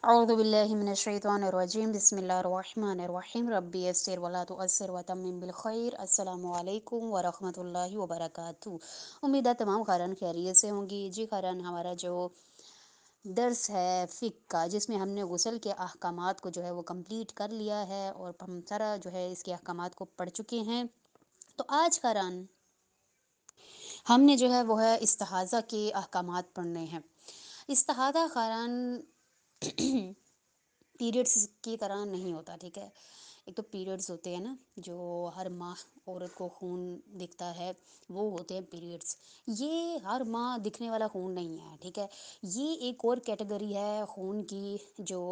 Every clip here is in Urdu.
اعوذ باللہ من الشیطان الرجیم، بسم اللہ الرحمن الرحیم، ربی یسر ولا تعسر وتمم بالخیر۔ السلام علیکم ورحمۃ اللہ وبرکاتہ۔ امید ہے تمام خیران خیریت سے ہوں گی۔ جی خیران، ہمارا جو درس ہے فقہ کا، جس میں ہم نے غسل کے احکامات کو جو ہے وہ کمپلیٹ کر لیا ہے اور ہم سارا جو ہے اس کے احکامات کو پڑھ چکے ہیں۔ تو آج خیران ہم نے جو ہے وہ ہے استحاضہ کے احکامات پڑھنے ہیں۔ استحاضہ خیران پیریڈس کی طرح نہیں ہوتا، ٹھیک ہے۔ ایک تو پیریڈس ہوتے ہیں نا، جو ہر ماہ عورت کو خون دکھتا ہے، وہ ہوتے ہیں پیریڈس۔ یہ ہر ماہ دکھنے والا خون نہیں ہے، ٹھیک ہے۔ یہ ایک اور کیٹیگری ہے خون کی جو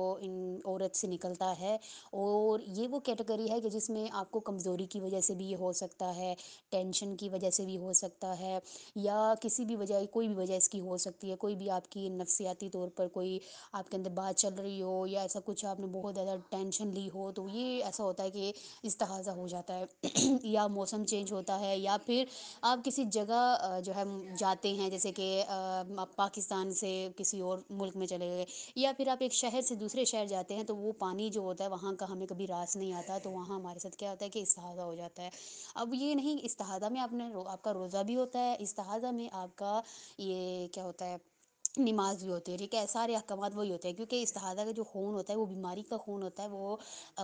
عورت سے نکلتا ہے، اور یہ وہ کیٹیگری ہے کہ جس میں آپ کو کمزوری کی وجہ سے بھی یہ ہو سکتا ہے، ٹینشن کی وجہ سے بھی ہو سکتا ہے، یا کسی بھی وجہ، کوئی بھی وجہ اس کی ہو سکتی ہے، کوئی بھی آپ کی نفسیاتی طور پر کوئی آپ کے اندر بات چل رہی ہو، یا ایسا کچھ آپ نے بہت زیادہ ٹینشن لی ہو، تو یہ ایسا ہوتا ہے کہ استحاضہ ہو جاتا ہے۔ یا موسم چینج ہوتا ہے، یا پھر آپ کسی جگہ جو ہے جاتے ہیں، جیسے کہ آپ پاکستان سے کسی اور ملک میں چلے گئے، یا پھر آپ ایک شہر سے دوسرے شہر جاتے ہیں، تو وہ پانی جو ہوتا ہے وہاں کا ہمیں کبھی راس نہیں آتا، تو وہاں ہمارے ساتھ کیا ہوتا ہے کہ استحاضہ ہو جاتا ہے۔ اب یہ نہیں، استحاضہ میں آپ کا روزہ بھی ہوتا ہے، استحاضہ میں آپ کا یہ کیا ہوتا ہے، نماز بھی ہوتی ہے، ٹھیک ہے۔ سارے احکامات وہی ہوتے ہیں، کیونکہ استحاضہ کا جو خون ہوتا ہے وہ بیماری کا خون ہوتا ہے، وہ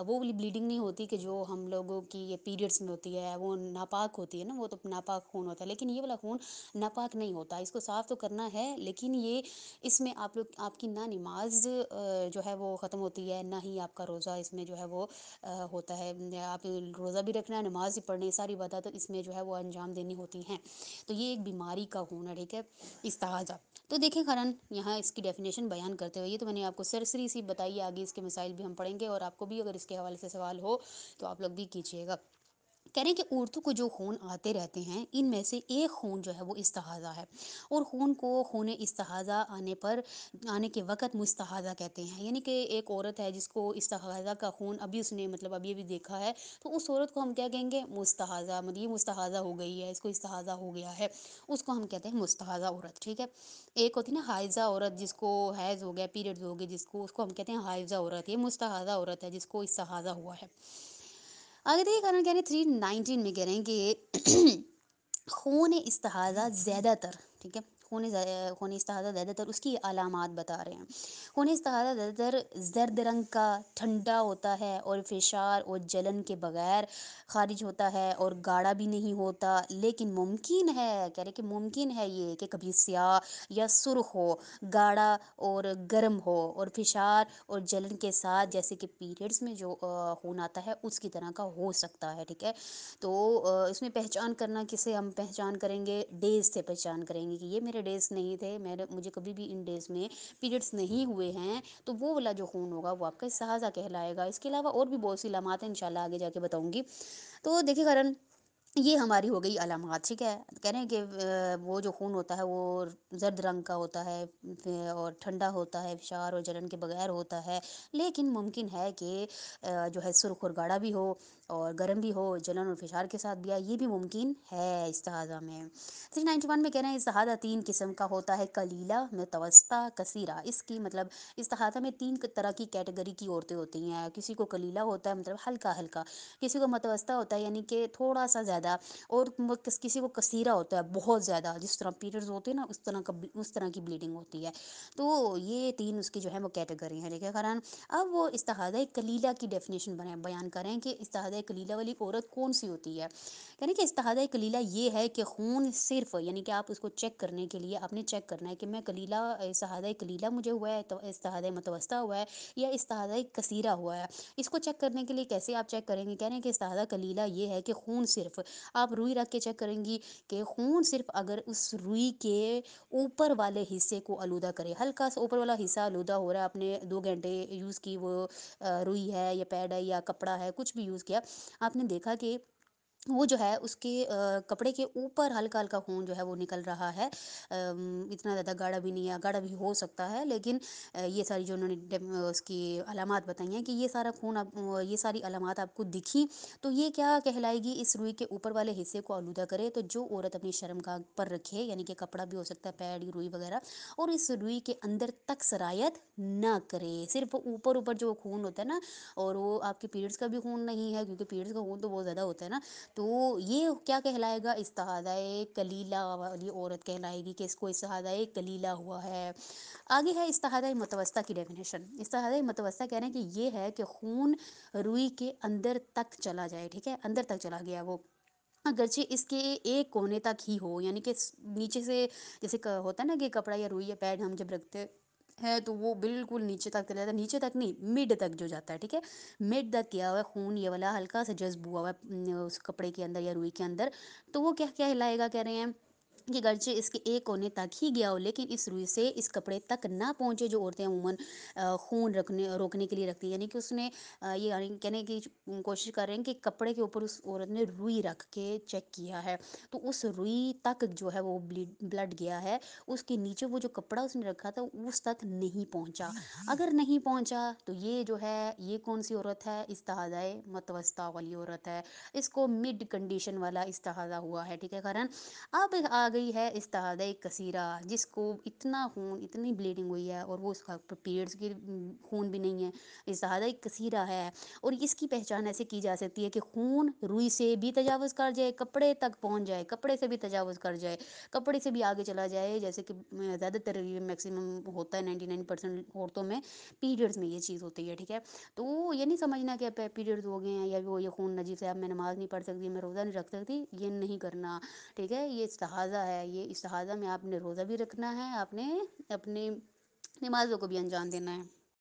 والی بلیڈنگ نہیں ہوتی کہ جو ہم لوگوں کی یہ پیریڈس میں ہوتی ہے، وہ ناپاک ہوتی ہے نا، وہ تو ناپاک خون ہوتا ہے، لیکن یہ والا خون ناپاک نہیں ہوتا، اس کو صاف تو کرنا ہے، لیکن یہ اس میں آپ کی نہ نماز جو ہے وہ ختم ہوتی ہے، نہ ہی آپ کا روزہ اس میں جو ہے وہ ہوتا ہے۔ آپ روزہ بھی رکھنا ہے، نماز بھی پڑھنی ہے، ساری عبادات اس میں جو ہے وہ انجام دینی ہوتی ہیں۔ تو یہ ایک بیماری کا خون ہے، ٹھیک ہے، استحاضہ۔ تو دیکھیں قرآن یہاں اس کی ڈیفینیشن بیان کرتے ہوئے، یہ تو میں نے آپ کو سرسری سی بتائی، آگے اس کے مسائل بھی ہم پڑھیں گے، اور آپ کو بھی اگر اس کے حوالے سے سوال ہو تو آپ لوگ بھی کیجیے گا۔ کہہ رہے ہیں کہ عورتوں کو جو خون آتے رہتے ہیں، ان میں سے ایک خون جو ہے وہ استحاضہ ہے، اور خون کو خون استحاضہ آنے کے وقت مستحاضہ کہتے ہیں۔ یعنی کہ ایک عورت ہے جس کو استحاضہ کا خون ابھی اس نے مطلب ابھی دیکھا ہے، تو اس عورت کو ہم کیا کہیں گے، مستحاضہ، مطلب یہ مستحاضہ ہو گئی ہے، اس کو استحاضہ ہو گیا ہے، اس کو ہم کہتے ہیں مستحاضہ عورت، ٹھیک ہے۔ ایک ہوتی ہے نا حائضہ عورت، جس کو حیض ہو گیا، پیریڈز ہو گئے جس کو، اس کو ہم کہتے ہیں حائضہ عورت۔ یہ مستحاضہ عورت ہے جس کو استحاضہ ہوا ہے۔ آگے دیکھیے قرآن کہہ رہے ہیں 3:19 میں کہہ رہے ہیں کہ خون استحاضہ زیادہ تر، ٹھیک ہے، خون استحاضہ زیادہ تر اس کی علامات بتا رہے ہیں۔ خون استحاضہ زیادہ تر زرد رنگ کا، ٹھنڈا ہوتا ہے، اور فشار اور جلن کے بغیر خارج ہوتا ہے، اور گاڑھا بھی نہیں ہوتا، لیکن ممکن ہے، کہہ رہے کہ ممکن ہے یہ کہ کبھی سیاہ یا سرخ ہو، گاڑھا اور گرم ہو، اور فشار اور جلن کے ساتھ، جیسے کہ پیریڈز میں جو خون آتا ہے اس کی طرح کا ہو سکتا ہے، ٹھیک ہے۔ تو اس میں پہچان کرنا، کسے ہم پہچان کریں گے، ڈیز سے پہچان کریں گے کہ یہ میرے ڈیز نہیں تھے، مجھے کبھی بھی ان ڈیز میں پیریڈس نہیں ہوئے ہیں، تو وہ والا جو خون ہوگا وہ آپ کا استحاضہ کہلائے گا۔ اس کے علاوہ اور بھی بہت سی علامات ہیں، انشاءاللہ آگے جا کے بتاؤں گی۔ تو دیکھیے قرآن، یہ ہماری ہو گئی علامات، ٹھیک ہے۔ کہہ رہے ہیں کہ وہ جو خون ہوتا ہے وہ زرد رنگ کا ہوتا ہے، اور ٹھنڈا ہوتا ہے، فشار اور جلن کے بغیر ہوتا ہے، لیکن ممکن ہے کہ جو ہے سرخ اور گاڑھا بھی ہو، اور گرم بھی ہو، جلن اور فشار کے ساتھ بھی آئے، یہ بھی ممکن ہے استحاضہ میں۔ 391 میں کہہ رہے ہیں استحاضہ 3 قسم کا ہوتا ہے، قلیلہ، متوسطہ، کثیرہ۔ اس کی مطلب استحاضہ میں 3 طرح کی کیٹیگری کی عورتیں ہوتی ہیں۔ کسی کو قلیلہ ہوتا ہے، مطلب ہلکا ہلکا، کسی کو متوسطہ ہوتا ہے یعنی کہ تھوڑا سا زیادہ، اور کسی کو کثیرہ ہوتا ہے بہت زیادہ، جس طرح پیریڈز ہوتے ہیں نا اس طرح کی بلیڈنگ ہوتی ہے۔ تو یہ 3 اس کی جو ہے وہ کیٹیگری ہیں، ٹھیک ہے قرآن۔ اب وہ استحاضہ قلیلہ کی ڈیفینیشن بیان کریں کہ استحاضہ قلیلہ والی عورت کون سی ہوتی ہے۔ یعنی کہ استحاضہ قلیلہ یہ ہے کہ خون صرف، یعنی کہ آپ اس کو چیک کرنے کے لیے آپ نے چیک کرنا ہے کہ میں قلیلہ، استحاضہ قلیلہ مجھے ہوا ہے، تو استحاضہ متوسطہ ہوا ہے، یا استحاضہ کثیرہ ہوا ہے۔ اس کو چیک کرنے کے لیے کیسے آپ چیک کریں گے، کہہ رہے ہیں کہ استحاضہ قلیلہ یہ ہے کہ خون صرف، آپ روئی رکھ کے چیک کریں گی کہ خون صرف اگر اس روئی کے اوپر والے حصے کو آلودہ کرے، ہلکا سا اوپر والا حصہ آلودہ ہو رہا ہے، آپ نے 2 گھنٹے یوز کی وہ روئی ہے یا پیڈ ہے یا کپڑا ہے، کچھ بھی یوز کیا، آپ نے دیکھا کہ وہ جو ہے اس کے کپڑے کے اوپر ہلکا ہلکا خون جو ہے وہ نکل رہا ہے، اتنا زیادہ گاڑھا بھی نہیں ہے، گاڑھا بھی ہو سکتا ہے، لیکن یہ ساری جو انہوں نے اس کی علامات بتائی ہیں کہ یہ سارا خون یہ ساری علامات آپ کو دکھی تو یہ کیا کہلائے گی، اس روئی کے اوپر والے حصے کو آلودہ کرے، تو جو عورت اپنی شرم گاہ پر رکھے، یعنی کہ کپڑا بھی ہو سکتا ہے، پیڈ روئی وغیرہ، اور اس روئی کے اندر تک سرایت نہ کرے، صرف اوپر اوپر جو خون ہوتا ہے نا، اور وہ آپ کے پیریڈس کا بھی خون نہیں ہے، کیونکہ پیریڈس کا خون تو بہت زیادہ ہوتا ہے نا، تو یہ کیا کہلائے گا، استحاضہ کلیلہ والی عورت کہلائے گی، کہ اس کو استحاضہ کلیلہ ہوا ہے۔ آگے ہے استحاضہ متوسطہ کی ڈیفینیشن۔ استحاضہ متوسطہ کہہ رہے ہیں کہ یہ ہے کہ خون روئی کے اندر تک چلا جائے، ٹھیک ہے، اندر تک چلا گیا وہ، اگرچہ اس کے ایک کونے تک ہی ہو، یعنی کہ نیچے سے جیسے ہوتا ہے نا کہ کپڑا یا روئی یا پیڈ ہم جب رکھتے ہے تو وہ بالکل نیچے تک چلا جاتا ہے، نیچے تک نہیں، مڈ تک جو جاتا ہے، ٹھیک ہے، مڈ تک کیا ہوا ہے خون، یہ والا ہلکا سا جذب ہوا ہوا ہے اس کپڑے کے اندر یا روئی کے اندر، تو وہ کیا کہلائے گا، کہہ رہے ہیں کہ گرچہ اس کے ایک کونے تک ہی گیا ہو، لیکن اس روئی سے اس کپڑے تک نہ پہنچے، جو عورتیں عموماً خون روکنے کے لیے رکھتی ہیں، یعنی کہ اس نے یہ کہنے کی کوشش کر رہے ہیں کہ کپڑے کے اوپر اس عورت نے روئی رکھ کے چیک کیا ہے، تو اس روئی تک جو ہے وہ بلڈ گیا ہے، اس کے نیچے وہ جو کپڑا اس نے رکھا تھا اس تک نہیں پہنچا، اگر نہیں پہنچا تو یہ جو ہے یہ کون سی عورت ہے، استحاضہ متوسطہ والی عورت ہے، اس کو مڈ کنڈیشن والا استحاضہ ہوا ہے، ٹھیک ہے قرآن۔ اب آ گئی ہے استحاضہ کثیرہ، جس کو اتنا خون، اتنی بلیڈنگ ہوئی ہے، اور وہ اس کا پیریڈس کی خون بھی نہیں ہے، استحاضہ کثیرہ ہے، اور اس کی پہچان ایسے کی جا سکتی ہے کہ خون روئی سے بھی تجاوز کر جائے، کپڑے تک پہنچ جائے، کپڑے سے بھی تجاوز کر جائے، کپڑے سے بھی آگے چلا جائے، جیسے کہ زیادہ تر یہ میکسیمم ہوتا ہے 99% عورتوں میں پیریڈس میں یہ چیز ہوتی ہے، ٹھیک ہے، تو یہ نہیں سمجھنا کہ پیریڈز ہو گئے ہیں یا وہ یہ خون نجیس ہے، اب میں نماز نہیں پڑھ سکتی، میں روزہ نہیں رکھ سکتی، یہ نہیں کرنا، ٹھیک ہے، یہ استحاضہ ہے، یہ استحاضہ میں آپ نے روزہ بھی رکھنا ہے، آپ نے اپنے نمازوں کو بھی انجام دینا ہے۔